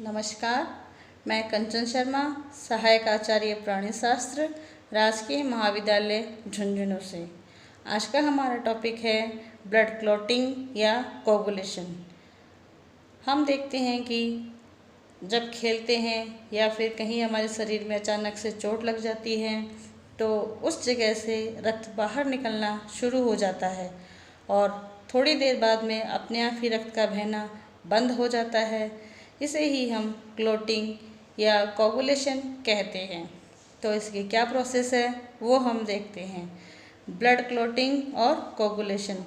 नमस्कार, मैं कंचन शर्मा, सहायक आचार्य प्राणी शास्त्र, राजकीय महाविद्यालय झुंझुनू से। आज का हमारा टॉपिक है ब्लड क्लॉटिंग या कोगुलेशन। हम देखते हैं कि जब खेलते हैं या फिर कहीं हमारे शरीर में अचानक से चोट लग जाती है तो उस जगह से रक्त बाहर निकलना शुरू हो जाता है और थोड़ी देर बाद में अपने आप ही रक्त का बहना बंद हो जाता है। इसे ही हम क्लॉटिंग या कोगुलेशन कहते हैं। तो इसकी क्या प्रोसेस है वो हम देखते हैं। ब्लड क्लॉटिंग और कोगुलेशन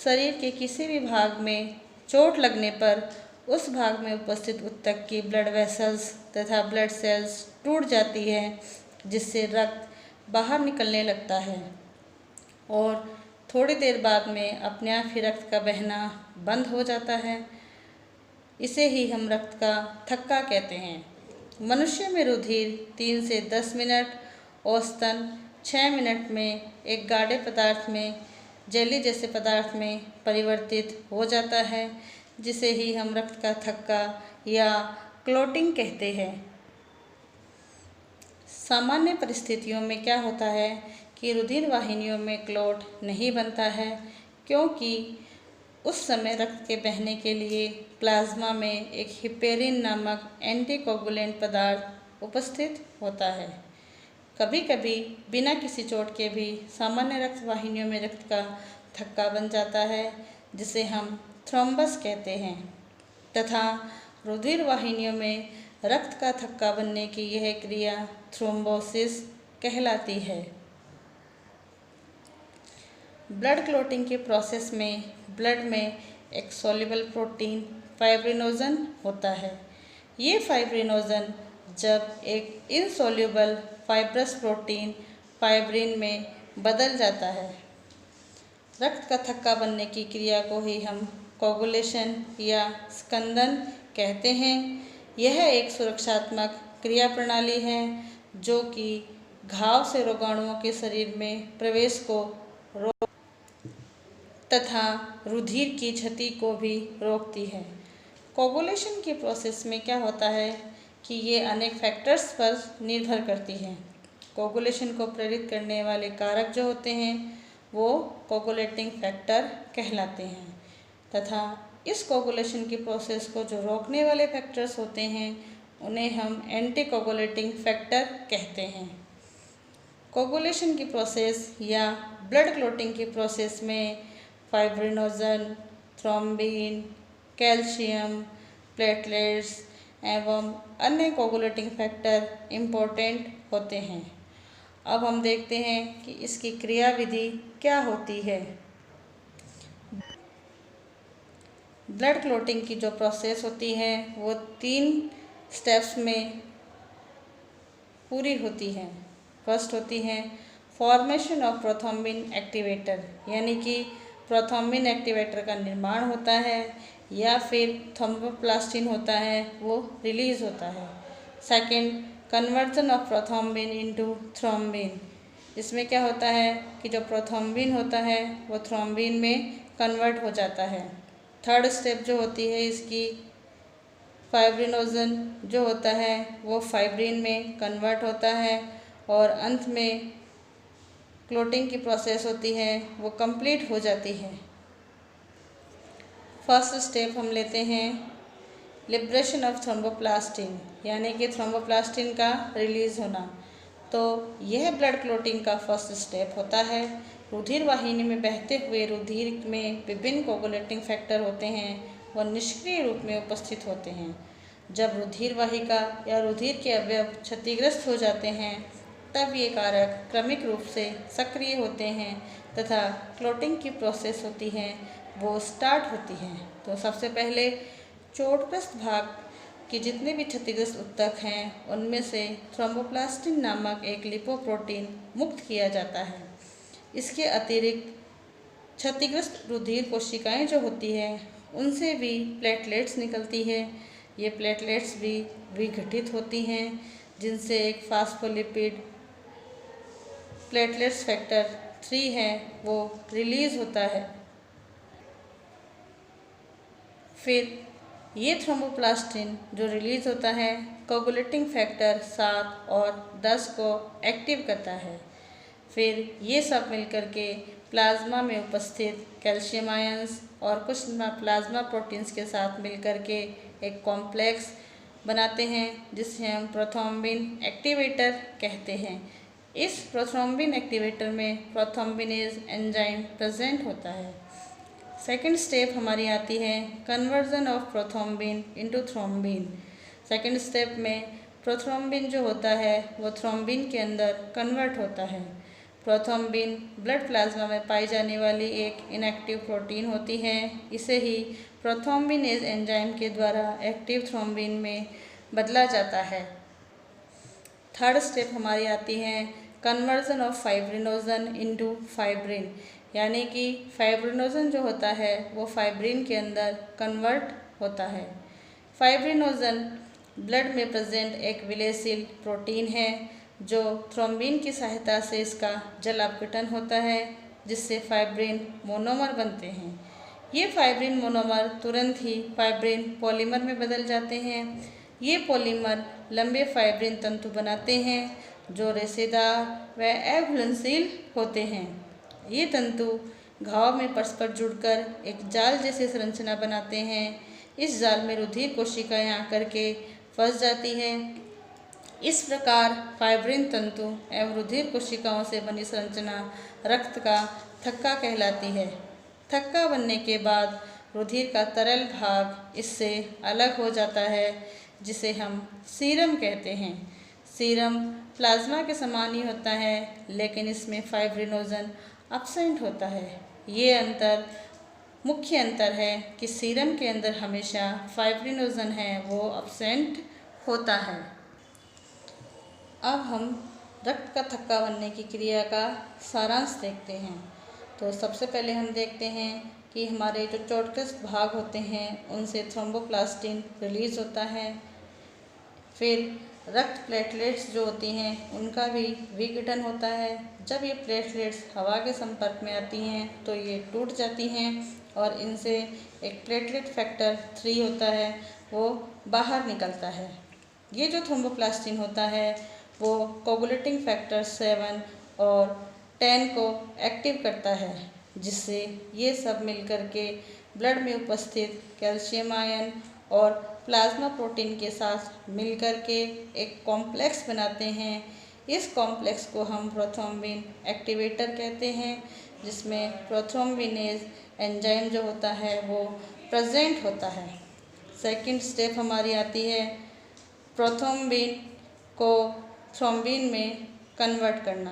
शरीर के किसी भी भाग में चोट लगने पर उस भाग में उपस्थित ऊतक की ब्लड वेसल्स तथा ब्लड सेल्स टूट जाती है, जिससे रक्त बाहर निकलने लगता है और थोड़ी देर बाद में अपने आप ही रक्त का बहना बंद हो जाता है। इसे ही हम रक्त का थक्का कहते हैं। मनुष्य में रुधिर 3 से 10 मिनट, औसतन 6 मिनट में एक गाढ़े पदार्थ में, जेली जैसे पदार्थ में परिवर्तित हो जाता है, जिसे ही हम रक्त का थक्का या क्लॉटिंग कहते हैं। सामान्य परिस्थितियों में क्या होता है कि रुधिर वाहिनियों में क्लॉट नहीं बनता है, क्योंकि उस समय रक्त के बहने के लिए प्लाज्मा में एक हिपेरिन नामक एंटीकोगुलेंट पदार्थ उपस्थित होता है। कभी कभी बिना किसी चोट के भी सामान्य रक्त वाहिनियों में रक्त का थक्का बन जाता है, जिसे हम थ्रोम्बस कहते हैं, तथा रुधिर वाहिनियों में रक्त का थक्का बनने की यह क्रिया थ्रोम्बोसिस कहलाती है। ब्लड क्लॉटिंग के प्रोसेस में ब्लड में एक सॉल्युबल प्रोटीन फाइब्रिनोजन होता है। ये फाइब्रिनोजन जब एक इनसॉल्युबल फाइब्रस प्रोटीन फाइब्रिन में बदल जाता है, रक्त का थक्का बनने की क्रिया को ही हम कोगुलेशन या स्कंदन कहते हैं। यह एक सुरक्षात्मक क्रिया प्रणाली है जो कि घाव से रोगाणुओं के शरीर में प्रवेश को तथा रुधिर की क्षति को भी रोकती है। कोगुलेशन के प्रोसेस में क्या होता है कि ये अनेक फैक्टर्स पर निर्भर करती है। कोगुलेशन को प्रेरित करने वाले कारक जो होते हैं वो कोगुलेटिंग फैक्टर कहलाते हैं, तथा इस कोगुलेशन की प्रोसेस को जो रोकने वाले फैक्टर्स होते हैं उन्हें हम एंटी कोगुलेटिंग फैक्टर कहते हैं। कोगुलेशन की प्रोसेस या ब्लड क्लॉटिंग की प्रोसेस में फाइब्रिनोजन, थ्रोम्बिन, कैल्शियम, प्लेटलेट्स एवं अन्य कोगुलेटिंग फैक्टर इम्पोर्टेंट होते हैं। अब हम देखते हैं कि इसकी क्रिया विधि क्या होती है। ब्लड क्लॉटिंग की जो प्रोसेस होती है वो 3 स्टेप्स में पूरी होती है। फर्स्ट होती है फॉर्मेशन ऑफ प्रोथ्रोम्बिन एक्टिवेटर, यानी कि प्रोथ्रोम्बिन एक्टिवेटर का निर्माण होता है या फिर थ्रोम्बोप्लास्टिन होता है वो रिलीज होता है। Second, conversion of prothrombin into thrombin. इसमें क्या होता है कि जो प्रोथ्रोम्बिन होता है वो थ्रोम्बिन में कन्वर्ट हो जाता है। थर्ड स्टेप जो होती है इसकी, फाइब्रिनोजन जो होता है वो फाइब्रिन में कन्वर्ट होता है और अंत में क्लॉटिंग की प्रोसेस होती है वो कंप्लीट हो जाती है। फर्स्ट स्टेप हम लेते हैं लिब्रेशन ऑफ थ्रोम्बोप्लास्टिन, यानी कि थ्रोम्बोप्लास्टिन का रिलीज होना। तो यह ब्लड क्लॉटिंग का फर्स्ट स्टेप होता है। रुधिर वाहिनी में बहते हुए रुधिर में विभिन्न कोगुलेटिंग फैक्टर होते हैं, वह निष्क्रिय रूप में उपस्थित होते हैं। जब रुधिर वाहिका या रुधिर के अवयव क्षतिग्रस्त हो जाते हैं तब ये कारक क्रमिक रूप से सक्रिय होते हैं तथा क्लॉटिंग की प्रोसेस होती है वो स्टार्ट होती है। तो सबसे पहले चोटग्रस्त भाग के जितने भी क्षतिग्रस्त ऊतक हैं उनमें से थ्रोम्बोप्लास्टिन नामक एक लिपोप्रोटीन मुक्त किया जाता है। इसके अतिरिक्त क्षतिग्रस्त रुधिर कोशिकाएं जो होती है उनसे भी प्लेटलेट्स निकलती है। ये प्लेटलेट्स भी विघटित होती हैं, जिनसे एक फास्फोलिपिड प्लेटलेट्स फैक्टर 3 है वो रिलीज होता है। फिर ये थ्रोम्बोप्लास्टिन जो रिलीज होता है कोगुलेटिंग फैक्टर 7 और 10 को एक्टिव करता है। फिर ये सब मिलकर के प्लाज्मा में उपस्थित कैल्शियम आयंस और कुछ प्लाज्मा प्रोटीन्स के साथ मिलकर के एक कॉम्प्लेक्स बनाते हैं जिसे हम प्रोथ्रोम्बिन एक्टिवेटर कहते हैं। इस प्रोथ्रोम्बिन एक्टिवेटर में प्रोथ्रोम्बिनेज एंजाइम प्रेजेंट होता है। सेकेंड स्टेप हमारी आती है conversion of prothrombin into thrombin. Second step में प्रोथ्रोम्बिन जो होता है वो थ्रोम्बिन के अंदर कन्वर्ट होता है। प्रोथ्रोम्बिन ब्लड प्लाज्मा में पाई जाने वाली एक इनएक्टिव प्रोटीन होती है। इसे ही प्रोथ्रोम्बिनेज एंजाइम के द्वारा एक्टिव थ्रोम्बिन में बदला जाता है। थर्ड स्टेप हमारी आती है conversion of fibrinogen into fibrin, यानी कि फाइब्रिनोजन जो होता है वो फाइब्रिन के अंदर कन्वर्ट होता है। फाइब्रिनोजन ब्लड में प्रेजेंट एक विलेसिल प्रोटीन है जो थ्रोम्बिन की सहायता से इसका जल अपघटन होता है जिससे फाइब्रिन मोनोमर बनते हैं। ये फाइब्रिन मोनोमर तुरंत ही फाइब्रिन पॉलीमर में बदल जाते हैं। ये पॉलीमर लंबे फाइब्रिन तंतु बनाते हैं जो रेशेदार व अघुलनशील होते हैं। ये तंतु घाव में परस्पर जुड़कर एक जाल जैसी संरचना बनाते हैं। इस जाल में रुधिर कोशिकाएं आकर के फंस जाती है। इस प्रकार फाइब्रिन तंतु एवं रुधिर कोशिकाओं से बनी संरचना रक्त का थक्का कहलाती है। थक्का बनने के बाद रुधिर का तरल भाग इससे अलग हो जाता है जिसे हम सीरम कहते हैं। सीरम प्लाज्मा के समान ही होता है लेकिन इसमें फाइब्रिनोजन एब्सेंट होता है। ये मुख्य अंतर है कि सीरम के अंदर हमेशा फाइब्रिनोजन है वो एब्सेंट होता है। अब हम रक्त का थक्का बनने की क्रिया का सारांश देखते हैं। तो सबसे पहले हम देखते हैं कि हमारे जो चोटग्रस्त भाग होते हैं उनसे थ्रोम्बोप्लास्टिन रिलीज होता है। फिर रक्त प्लेटलेट्स जो होती हैं उनका भी विघटन होता है। जब ये प्लेटलेट्स हवा के संपर्क में आती हैं तो ये टूट जाती हैं और इनसे एक प्लेटलेट फैक्टर 3 होता है वो बाहर निकलता है। ये जो थ्रोम्बोप्लास्टिन होता है वो कोगुलेटिंग फैक्टर 7 और 10 को एक्टिव करता है जिससे ये सब मिलकर के ब्लड में उपस्थित कैल्शियम आयन और प्लाज्मा प्रोटीन के साथ मिलकर के एक कॉम्प्लेक्स बनाते हैं। इस कॉम्प्लेक्स को हम प्रोथ्रोम्बिन एक्टिवेटर कहते हैं जिसमें प्रोथ्रोम्बिनेज एंजाइम जो होता है वो प्रेजेंट होता है। सेकंड स्टेप हमारी आती है प्रोथ्रोम्बिन को थ्रोम्बिन में कन्वर्ट करना।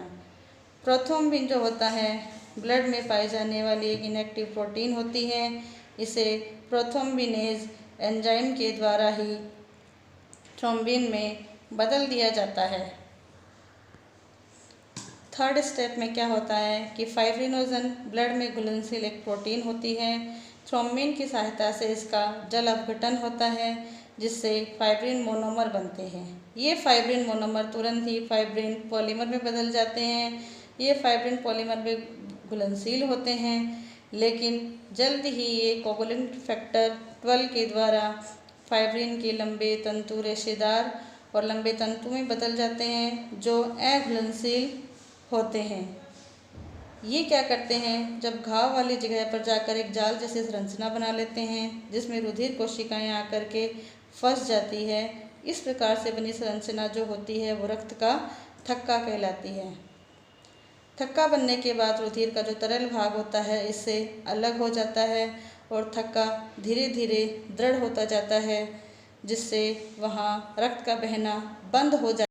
प्रोथ्रोम्बिन जो होता है ब्लड में पाई जाने वाली एक इनएक्टिव प्रोटीन होती है। इसे प्रोथ्रोम्बिनेज एंजाइम के द्वारा ही थ्रोम्बिन में बदल दिया जाता है। थर्ड स्टेप में क्या होता है कि फाइब्रिनोजन ब्लड में घुलनशील एक प्रोटीन होती है। थ्रोम्बिन की सहायता से इसका जल अपघटन होता है जिससे फाइब्रिन मोनोमर बनते हैं। ये फाइब्रिन मोनोमर तुरंत ही फाइब्रिन पॉलीमर में बदल जाते हैं। ये फाइब्रिन पॉलीमर में घुलनशील होते हैं लेकिन जल्द ही ये कोगुलेंट फैक्टर 12 के द्वारा फाइब्रिन के लंबे तंतु रेशेदार और लंबे तंतु में बदल जाते हैं जो अघुलनशील होते हैं। ये क्या करते हैं, जब घाव वाली जगह पर जाकर एक जाल जैसी संरचना बना लेते हैं जिसमें रुधिर कोशिकाएं आकर के फंस जाती है। इस प्रकार से बनी संरचना जो होती है वो रक्त का थक्का कहलाती है। थक्का बनने के बाद रुधिर का जो तरल भाग होता है इससे अलग हो जाता है और थक्का धीरे धीरे दृढ़ होता जाता है जिससे वहाँ रक्त का बहना बंद हो जाता है।